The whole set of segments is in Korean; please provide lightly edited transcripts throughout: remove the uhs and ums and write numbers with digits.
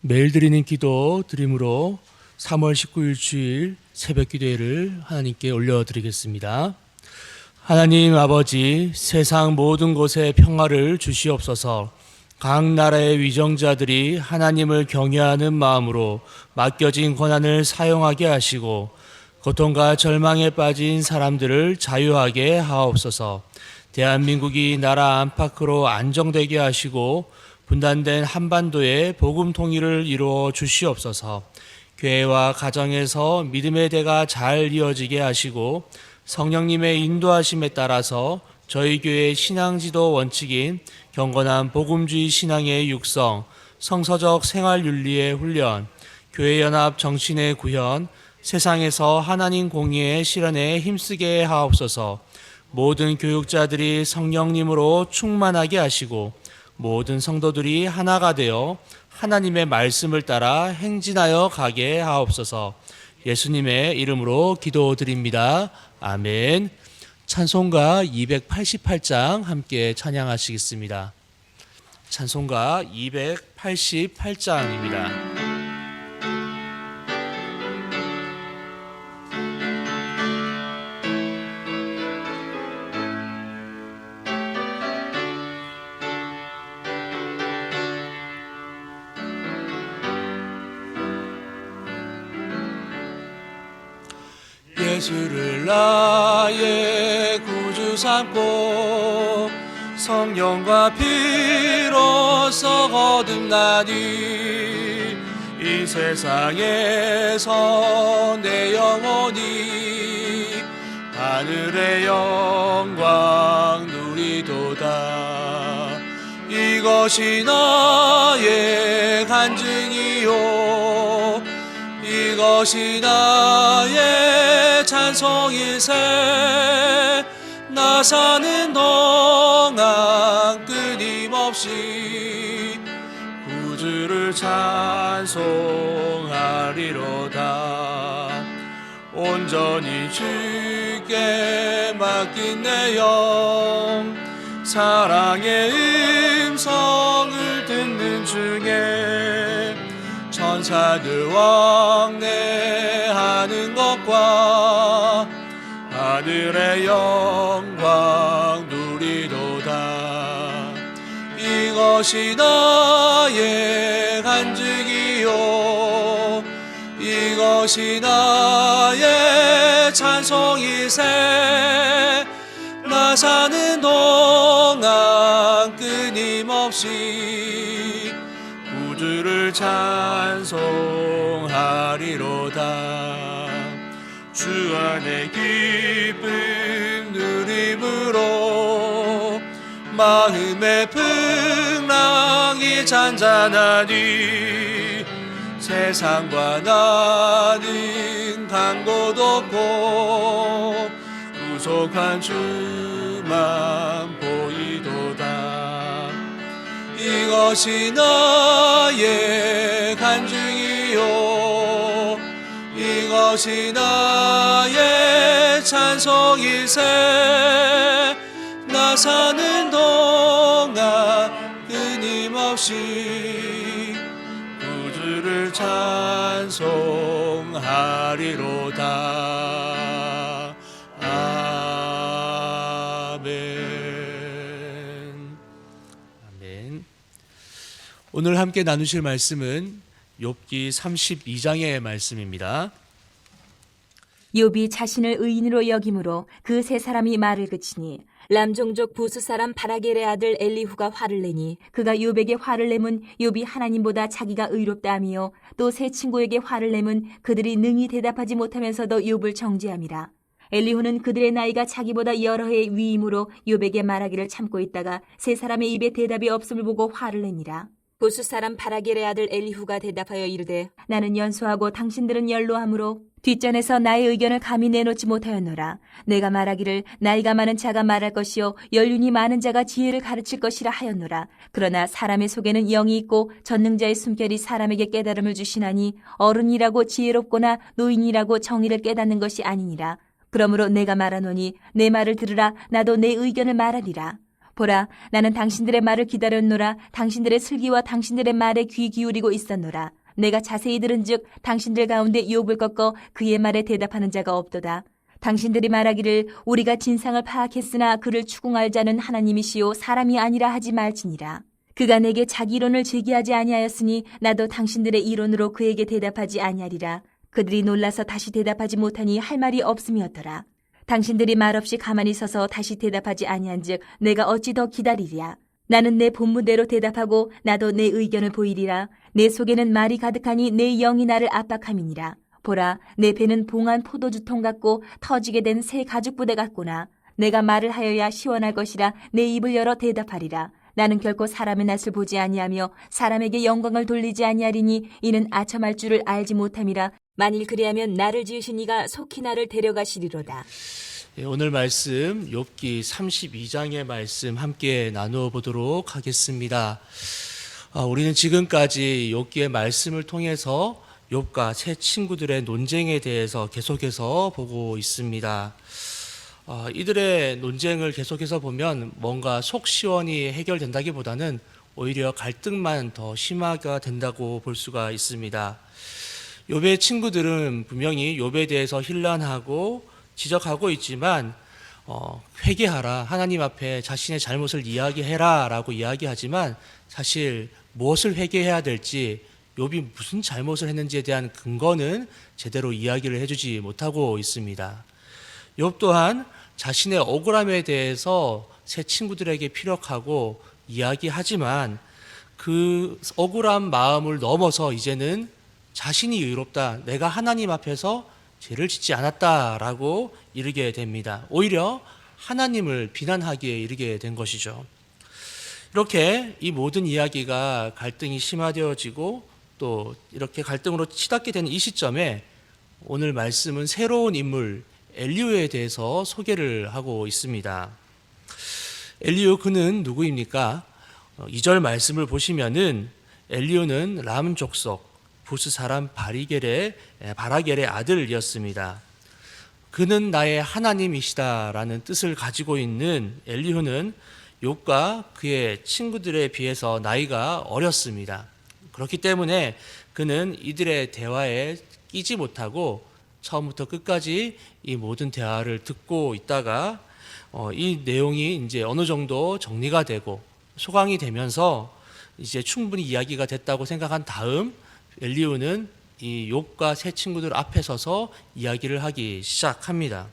매일 드리는 기도 드림으로 3월 19일 주일 새벽 기도회를 하나님께 올려드리겠습니다. 하나님 아버지, 세상 모든 곳에 평화를 주시옵소서. 각 나라의 위정자들이 하나님을 경외하는 마음으로 맡겨진 권한을 사용하게 하시고 고통과 절망에 빠진 사람들을 자유하게 하옵소서. 대한민국이 나라 안팎으로 안정되게 하시고 분단된 한반도에 복음 통일을 이루어 주시옵소서. 교회와 가정에서 믿음의 대가 잘 이어지게 하시고 성령님의 인도하심에 따라서 저희 교회의 신앙지도 원칙인 경건한 복음주의 신앙의 육성, 성서적 생활윤리의 훈련, 교회연합 정신의 구현, 세상에서 하나님 공의의 실현에 힘쓰게 하옵소서. 모든 교육자들이 성령님으로 충만하게 하시고 모든 성도들이 하나가 되어 하나님의 말씀을 따라 행진하여 가게 하옵소서. 예수님의 이름으로 기도드립니다. 아멘. 찬송가 288장 함께 찬양하시겠습니다. 찬송가 288장입니다. 예수를 나의 구주 삼고 성령과 피로써 거듭나니 이 세상에서 내 영혼이 하늘의 영광 누리도다. 이것이 나의 간증이요 이것이 나의 찬송일세. 나 사는 동안 끊임없이 구주를 찬송하리로다. 온전히 주께 맡긴 내 영 사랑의 음성을 듣는 중에 천사들 왕래하는 것과 하늘의 영광 누리도다. 이것이 나의 간증이요 이것이 나의 찬송일세. 나 사는 동안 끊임없이 구주를 찬송하리로다. 주 안에 기쁨 누림으로 마음의 풍랑이 잔잔하니 세상과 나는 간 곳 없고 구속한 주만 보이도다. 이것이 나의 간증이요 이것이 나의 찬송일세. 나 사는 동안 끊임없이 구주를 찬송하리로다. 아멘. 아멘. 오늘 함께 나누실 말씀은 욥기 32장의 말씀입니다. 욥이 자신을 의인으로 여김으로 그 세 사람이 말을 그치니 람종족 부스 사람 바라겔의 아들 엘리후가 화를 내니 그가 욥에게 화를 내면 욥이 하나님보다 자기가 의롭다 하며 또 세 친구에게 화를 내면 그들이 능히 대답하지 못하면서도 욥을 정죄함이라. 엘리후는 그들의 나이가 자기보다 여러 해 위임으로 욥에게 말하기를 참고 있다가 세 사람의 입에 대답이 없음을 보고 화를 내니라. 부스 사람 바라겔의 아들 엘리후가 대답하여 이르되 나는 연소하고 당신들은 연로하므로 뒷전에서 나의 의견을 감히 내놓지 못하였노라. 내가 말하기를 나이가 많은 자가 말할 것이요 연륜이 많은 자가 지혜를 가르칠 것이라 하였노라. 그러나 사람의 속에는 영이 있고 전능자의 숨결이 사람에게 깨달음을 주시나니 어른이라고 지혜롭거나 노인이라고 정의를 깨닫는 것이 아니니라. 그러므로 내가 말하노니 내 말을 들으라. 나도 내 의견을 말하리라. 보라, 나는 당신들의 말을 기다렸노라. 당신들의 슬기와 당신들의 말에 귀 기울이고 있었노라. 내가 자세히 들은즉 당신들 가운데 욥을 꺾어 그의 말에 대답하는 자가 없도다. 당신들이 말하기를 우리가 진상을 파악했으나 그를 추궁할 자는 하나님이시요 사람이 아니라 하지 말지니라. 그가 내게 자기 이론을 제기하지 아니하였으니 나도 당신들의 이론으로 그에게 대답하지 아니하리라. 그들이 놀라서 다시 대답하지 못하니 할 말이 없음이었더라. 당신들이 말없이 가만히 서서 다시 대답하지 아니한즉 내가 어찌 더 기다리랴. 나는 내 본문대로 대답하고 나도 내 의견을 보이리라. 내 속에는 말이 가득하니 내 영이 나를 압박함이니라. 보라, 내 배는 봉한 포도주통 같고 터지게 된 새 가죽 부대 같구나. 내가 말을 하여야 시원할 것이라 내 입을 열어 대답하리라. 나는 결코 사람의 낯을 보지 아니하며 사람에게 영광을 돌리지 아니하리니 이는 아첨할 줄을 알지 못함이라. 만일 그리하면 나를 지으신 이가 속히 나를 데려가시리로다. 오늘 말씀 욥기 32장의 말씀 함께 나누어 보도록 하겠습니다. 우리는 지금까지 욥기의 말씀을 통해서 욥과 세 친구들의 논쟁에 대해서 계속해서 보고 있습니다. 이들의 논쟁을 계속해서 보면 뭔가 속 시원히 해결된다기보다는 오히려 갈등만 더 심화가 된다고 볼 수가 있습니다. 욥의 친구들은 분명히 욥에 대해서 힐난하고 지적하고 있지만 회개하라, 하나님 앞에 자신의 잘못을 이야기해라 라고 이야기하지만 사실 무엇을 회개해야 될지, 욥이 무슨 잘못을 했는지에 대한 근거는 제대로 이야기를 해주지 못하고 있습니다. 욥 또한 자신의 억울함에 대해서 세 친구들에게 피력하고 이야기하지만 그 억울한 마음을 넘어서 이제는 자신이 의롭다, 내가 하나님 앞에서 죄를 짓지 않았다라고 이르게 됩니다. 오히려 하나님을 비난하기에 이르게 된 것이죠. 이렇게 이 모든 이야기가 갈등이 심화되어지고 또 이렇게 갈등으로 치닫게 되는 이 시점에 오늘 말씀은 새로운 인물 엘리후에 대해서 소개를 하고 있습니다. 엘리후, 그는 누구입니까? 2절 말씀을 보시면은 엘리후는 람 족속 부스 사람 바라겔의 아들이었습니다. 그는 나의 하나님이시다라는 뜻을 가지고 있는 엘리후는 욥과 그의 친구들에 비해서 나이가 어렸습니다. 그렇기 때문에 그는 이들의 대화에 끼지 못하고 처음부터 끝까지 이 모든 대화를 듣고 있다가 이 내용이 이제 어느 정도 정리가 되고 소강이 되면서 이제 충분히 이야기가 됐다고 생각한 다음 엘리후는 이 욥과 세 친구들 앞에 서서 이야기를 하기 시작합니다.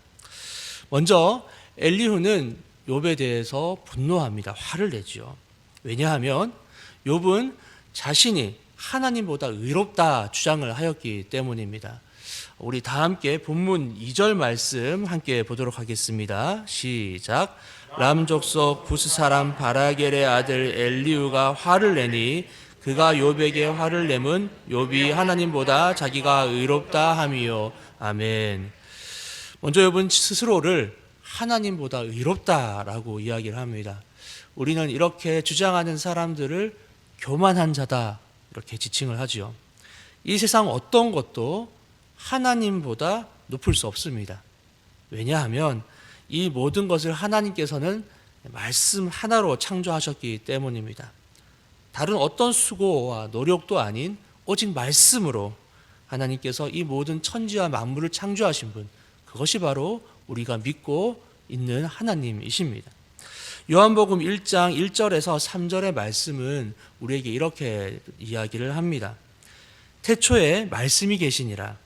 먼저 엘리후는 욥에 대해서 분노합니다. 화를 내죠. 왜냐하면 욥은 자신이 하나님보다 의롭다 주장을 하였기 때문입니다. 우리 다 함께 본문 2절 말씀 함께 보도록 하겠습니다. 시작. 람 족속 부스 사람 바라겔의 아들 엘리후가 화를 내니 그가 욥에게 화를 내면 욥이 하나님보다 자기가 의롭다 함이요. 아멘. 먼저 욥은 스스로를 하나님보다 의롭다라고 이야기를 합니다. 우리는 이렇게 주장하는 사람들을 교만한 자다 이렇게 지칭을 하죠. 이 세상 어떤 것도 하나님보다 높을 수 없습니다. 왜냐하면 이 모든 것을 하나님께서는 말씀 하나로 창조하셨기 때문입니다. 다른 어떤 수고와 노력도 아닌 오직 말씀으로 하나님께서 이 모든 천지와 만물을 창조하신 분, 그것이 바로 우리가 믿고 있는 하나님이십니다. 요한복음 1장 1절에서 3절의 말씀은 우리에게 이렇게 이야기를 합니다. 태초에 말씀이 계시니라.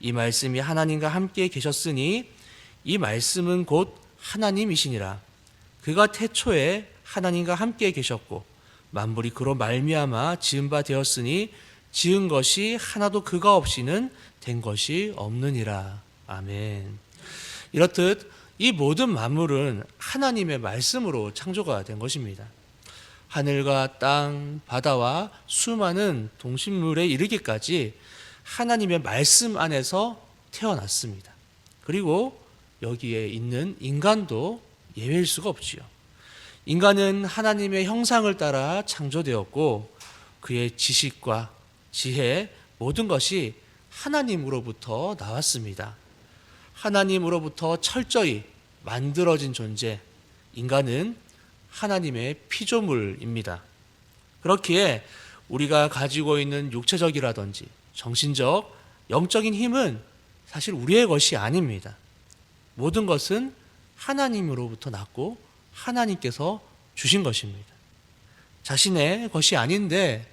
이 말씀이 하나님과 함께 계셨으니 이 말씀은 곧 하나님이시니라. 그가 태초에 하나님과 함께 계셨고 만물이 그로 말미암아 지은 바 되었으니 지은 것이 하나도 그가 없이는 된 것이 없느니라. 아멘. 이렇듯 이 모든 만물은 하나님의 말씀으로 창조가 된 것입니다. 하늘과 땅, 바다와 수많은 동식물에 이르기까지 하나님의 말씀 안에서 태어났습니다. 그리고 여기에 있는 인간도 예외일 수가 없지요. 인간은 하나님의 형상을 따라 창조되었고 그의 지식과 지혜 모든 것이 하나님으로부터 나왔습니다. 하나님으로부터 철저히 만들어진 존재, 인간은 하나님의 피조물입니다. 그렇기에 우리가 가지고 있는 육체적이라든지 정신적, 영적인 힘은 사실 우리의 것이 아닙니다. 모든 것은 하나님으로부터 났고 하나님께서 주신 것입니다. 자신의 것이 아닌데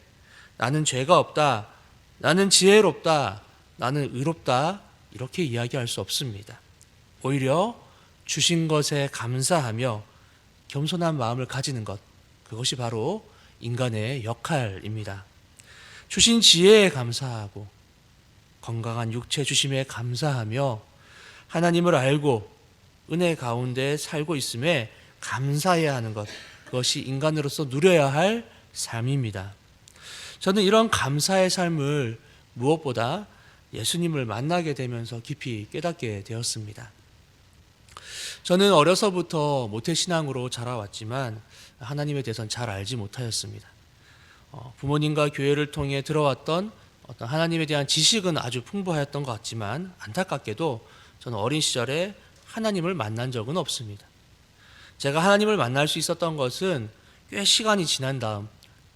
나는 죄가 없다, 나는 지혜롭다, 나는 의롭다 이렇게 이야기할 수 없습니다. 오히려 주신 것에 감사하며 겸손한 마음을 가지는 것, 그것이 바로 인간의 역할입니다. 주신 지혜에 감사하고 건강한 육체 주심에 감사하며 하나님을 알고 은혜 가운데 살고 있음에 감사해야 하는 것, 그것이 인간으로서 누려야 할 삶입니다. 저는 이런 감사의 삶을 무엇보다 예수님을 만나게 되면서 깊이 깨닫게 되었습니다. 저는 어려서부터 모태신앙으로 자라왔지만 하나님에 대해서는 잘 알지 못하였습니다. 부모님과 교회를 통해 들어왔던 어떤 하나님에 대한 지식은 아주 풍부하였던 것 같지만 안타깝게도 저는 어린 시절에 하나님을 만난 적은 없습니다. 제가 하나님을 만날 수 있었던 것은 꽤 시간이 지난 다음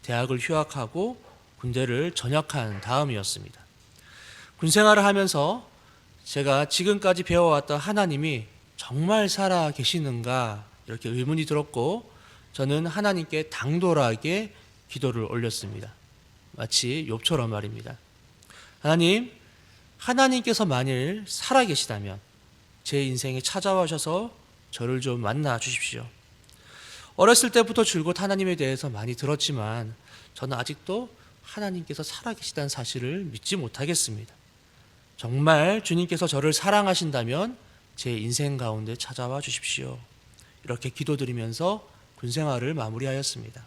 대학을 휴학하고 군대를 전역한 다음이었습니다. 군생활을 하면서 제가 지금까지 배워왔던 하나님이 정말 살아 계시는가 이렇게 의문이 들었고 저는 하나님께 당돌하게 기도를 올렸습니다. 마치 욥처럼 말입니다. 하나님, 하나님께서 만일 살아 계시다면 제 인생에 찾아와 셔서 저를 좀 만나 주십시오. 어렸을 때부터 줄곧 하나님에 대해서 많이 들었지만 저는 아직도 하나님께서 살아 계시다는 사실을 믿지 못하겠습니다. 정말 주님께서 저를 사랑하신다면 제 인생 가운데 찾아와 주십시오. 이렇게 기도드리면서 군생활을 마무리하였습니다.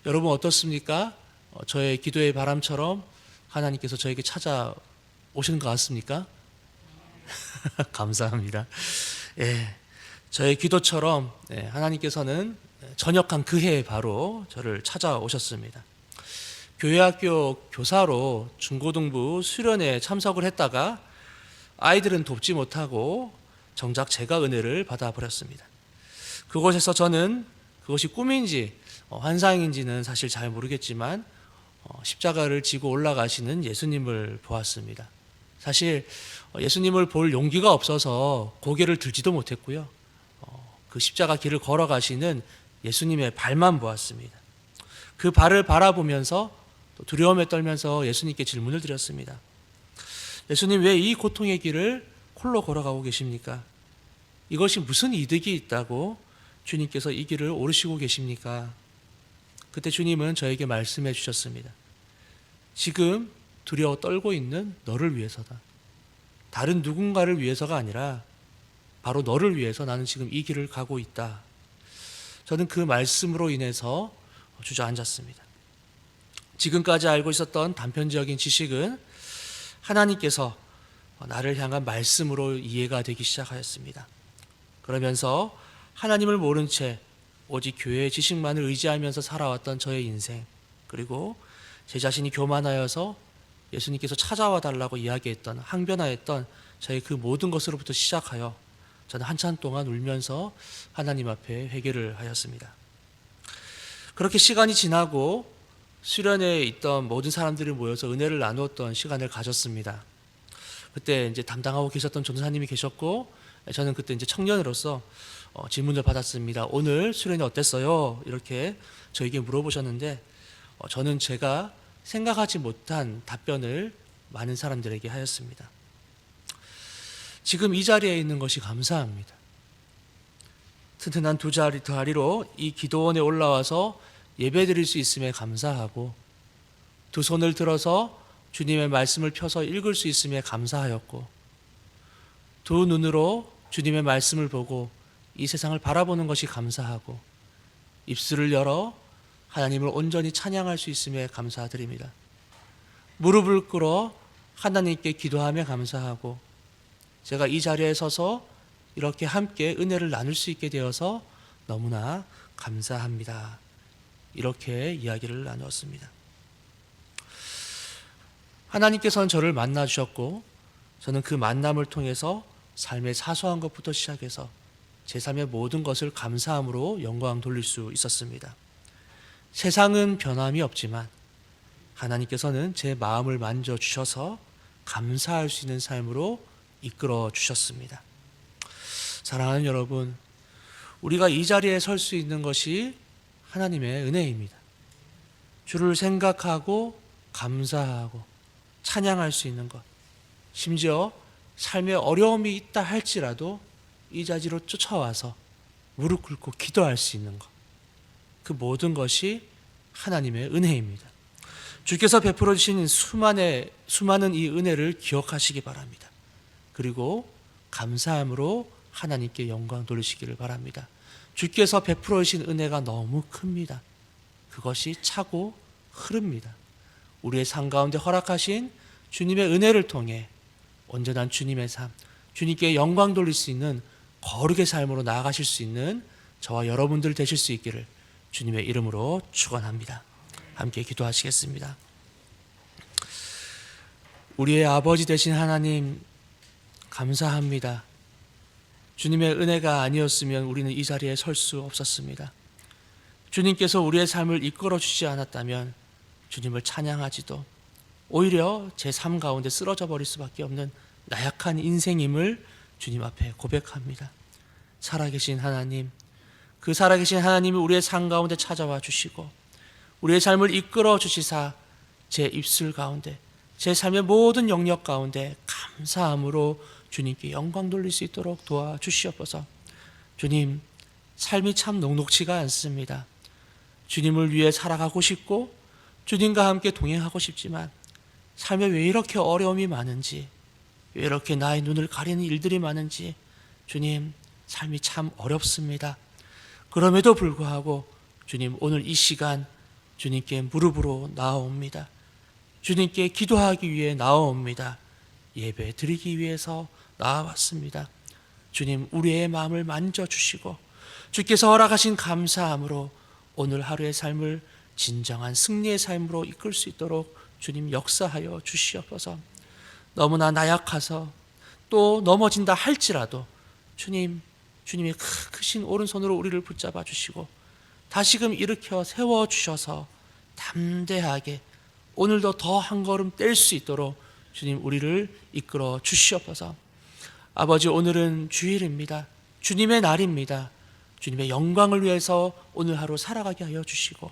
여러분 어떻습니까? 저의 기도의 바람처럼 하나님께서 저에게 찾아오시는 것 같습니까? 감사합니다. 예, 저의 기도처럼 하나님께서는 전역한 그 해에 바로 저를 찾아오셨습니다. 교회학교 교사로 중고등부 수련회에 참석을 했다가 아이들은 돕지 못하고 정작 제가 은혜를 받아버렸습니다. 그곳에서 저는 그것이 꿈인지 환상인지는 사실 잘 모르겠지만 십자가를 지고 올라가시는 예수님을 보았습니다. 사실 예수님을 볼 용기가 없어서 고개를 들지도 못했고요. 그 십자가 길을 걸어가시는 예수님의 발만 보았습니다. 그 발을 바라보면서 또 두려움에 떨면서 예수님께 질문을 드렸습니다. 예수님, 왜 이 고통의 길을 홀로 걸어가고 계십니까? 이것이 무슨 이득이 있다고 주님께서 이 길을 오르시고 계십니까? 그때 주님은 저에게 말씀해 주셨습니다. 지금 두려워 떨고 있는 너를 위해서다. 다른 누군가를 위해서가 아니라 바로 너를 위해서 나는 지금 이 길을 가고 있다. 저는 그 말씀으로 인해서 주저앉았습니다. 지금까지 알고 있었던 단편적인 지식은 하나님께서 나를 향한 말씀으로 이해가 되기 시작하였습니다. 그러면서 하나님을 모른 채 오직 교회의 지식만을 의지하면서 살아왔던 저의 인생, 그리고 제 자신이 교만하여서 예수님께서 찾아와 달라고 이야기했던, 항변하였던 저의 그 모든 것으로부터 시작하여 저는 한참 동안 울면서 하나님 앞에 회개를 하였습니다. 그렇게 시간이 지나고 수련회에 있던 모든 사람들이 모여서 은혜를 나누었던 시간을 가졌습니다. 그때 이제 담당하고 계셨던 전도사님이 계셨고 저는 그때 이제 청년으로서 질문을 받았습니다. 오늘 수련회 어땠어요? 이렇게 저에게 물어보셨는데 저는 제가 생각하지 못한 답변을 많은 사람들에게 하였습니다. 지금 이 자리에 있는 것이 감사합니다. 튼튼한 두 다리로 이 기도원에 올라와서 예배드릴 수 있음에 감사하고 두 손을 들어서 주님의 말씀을 펴서 읽을 수 있음에 감사하였고 두 눈으로 주님의 말씀을 보고 이 세상을 바라보는 것이 감사하고 입술을 열어 하나님을 온전히 찬양할 수 있음에 감사드립니다. 무릎을 꿇어 하나님께 기도하며 감사하고 제가 이 자리에 서서 이렇게 함께 은혜를 나눌 수 있게 되어서 너무나 감사합니다. 이렇게 이야기를 나누었습니다. 하나님께서는 저를 만나 주셨고 저는 그 만남을 통해서 삶의 사소한 것부터 시작해서 제 삶의 모든 것을 감사함으로 영광 돌릴 수 있었습니다. 세상은 변함이 없지만 하나님께서는 제 마음을 만져주셔서 감사할 수 있는 삶으로 이끌어 주셨습니다. 사랑하는 여러분, 우리가 이 자리에 설 수 있는 것이 하나님의 은혜입니다. 주를 생각하고 감사하고 찬양할 수 있는 것, 심지어 삶에 어려움이 있다 할지라도 이 자리로 쫓아와서 무릎 꿇고 기도할 수 있는 것, 그 모든 것이 하나님의 은혜입니다. 주께서 베풀어 주신 수많은 이 은혜를 기억하시기 바랍니다. 그리고 감사함으로 하나님께 영광 돌리시기를 바랍니다. 주께서 베풀어 주신 은혜가 너무 큽니다. 그것이 차고 흐릅니다. 우리의 삶 가운데 허락하신 주님의 은혜를 통해 온전한 주님의 삶, 주님께 영광 돌릴 수 있는 거룩의 삶으로 나아가실 수 있는 저와 여러분들 되실 수 있기를 주님의 이름으로 축원합니다. 함께 기도하시겠습니다. 우리의 아버지 되신 하나님, 감사합니다. 주님의 은혜가 아니었으면 우리는 이 자리에 설 수 없었습니다. 주님께서 우리의 삶을 이끌어 주시지 않았다면 주님을 찬양하지도, 오히려 제 삶 가운데 쓰러져 버릴 수밖에 없는 나약한 인생임을 주님 앞에 고백합니다. 살아계신 하나님, 그 살아계신 하나님이 우리의 삶 가운데 찾아와 주시고 우리의 삶을 이끌어 주시사 제 입술 가운데, 제 삶의 모든 영역 가운데 감사함으로 주님께 영광 돌릴 수 있도록 도와주시옵소서. 주님, 삶이 참 녹록지가 않습니다. 주님을 위해 살아가고 싶고 주님과 함께 동행하고 싶지만 삶에 왜 이렇게 어려움이 많은지, 왜 이렇게 나의 눈을 가리는 일들이 많은지 주님, 삶이 참 어렵습니다. 그럼에도 불구하고 주님, 오늘 이 시간 주님께 무릎으로 나아옵니다. 주님께 기도하기 위해 나아옵니다. 예배 드리기 위해서 나아왔습니다. 주님, 우리의 마음을 만져주시고 주께서 허락하신 감사함으로 오늘 하루의 삶을 진정한 승리의 삶으로 이끌 수 있도록 주님 역사하여 주시옵소서. 너무나 나약해서 또 넘어진다 할지라도 주님, 주님의 크신 오른손으로 우리를 붙잡아 주시고 다시금 일으켜 세워주셔서 담대하게 오늘도 더 한 걸음 뗄 수 있도록 주님 우리를 이끌어 주시옵소서. 아버지, 오늘은 주일입니다. 주님의 날입니다. 주님의 영광을 위해서 오늘 하루 살아가게 하여 주시고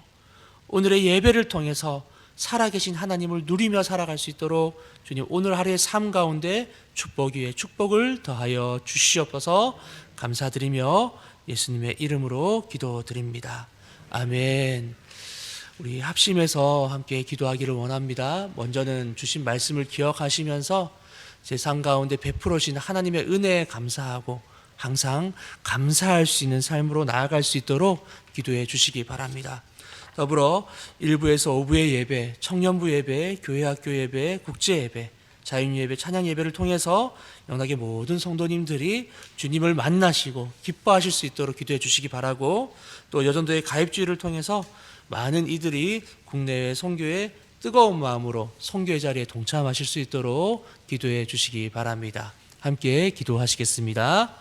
오늘의 예배를 통해서 살아계신 하나님을 누리며 살아갈 수 있도록 주님 오늘 하루의 삶 가운데 축복 위에 축복을 더하여 주시옵소서. 감사드리며 예수님의 이름으로 기도드립니다. 아멘. 우리 합심해서 함께 기도하기를 원합니다. 먼저는 주신 말씀을 기억하시면서 제 삶 가운데 베풀어 주신 하나님의 은혜에 감사하고 항상 감사할 수 있는 삶으로 나아갈 수 있도록 기도해 주시기 바랍니다. 더불어 1부에서 5부의 예배, 청년부 예배, 교회학교 예배, 국제예배, 자유예배, 찬양예배를 통해서 영락의 모든 성도님들이 주님을 만나시고 기뻐하실 수 있도록 기도해 주시기 바라고, 또 여전도의 가입주의를 통해서 많은 이들이 국내외 선교에 뜨거운 마음으로 선교의 자리에 동참하실 수 있도록 기도해 주시기 바랍니다. 함께 기도하시겠습니다.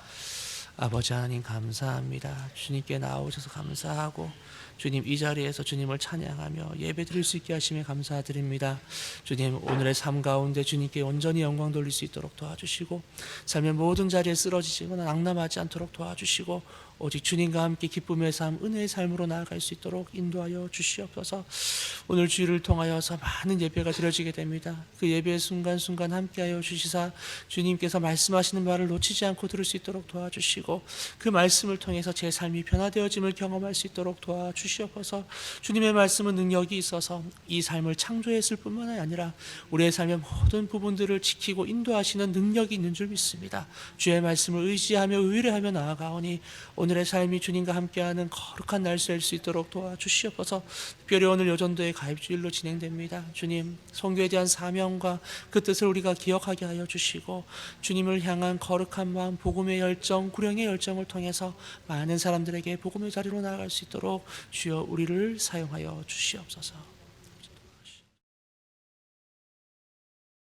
아버지 하나님, 감사합니다. 주님께 나오셔서 감사하고 주님 이 자리에서 주님을 찬양하며 예배드릴 수 있게 하심에 감사드립니다. 주님, 오늘의 삶 가운데 주님께 온전히 영광 돌릴 수 있도록 도와주시고 삶의 모든 자리에 쓰러지거나 낙담하지 않도록 도와주시고 오직 주님과 함께 기쁨의 삶, 은혜의 삶으로 나아갈 수 있도록 인도하여 주시옵소서. 오늘 주일을 통하여서 많은 예배가 드려지게 됩니다. 그 예배의 순간순간 함께하여 주시사 주님께서 말씀하시는 말을 놓치지 않고 들을 수 있도록 도와주시고 그 말씀을 통해서 제 삶이 변화되어짐을 경험할 수 있도록 도와주시옵소서. 주님의 말씀은 능력이 있어서 이 삶을 창조했을 뿐만 아니라 우리의 삶의 모든 부분들을 지키고 인도하시는 능력이 있는 줄 믿습니다. 주의 말씀을 의지하며 의뢰하며 나아가오니 오늘의 삶이 주님과 함께하는 거룩한 날 될 수 있도록 도와주시옵소서. 특별히 오늘 여전도의 가입주일로 진행됩니다. 주님, 선교에 대한 사명과 그 뜻을 우리가 기억하게 하여 주시고 주님을 향한 거룩한 마음, 복음의 열정, 구령의 열정을 통해서 많은 사람들에게 복음의 자리로 나아갈 수 있도록 주여 우리를 사용하여 주시옵소서.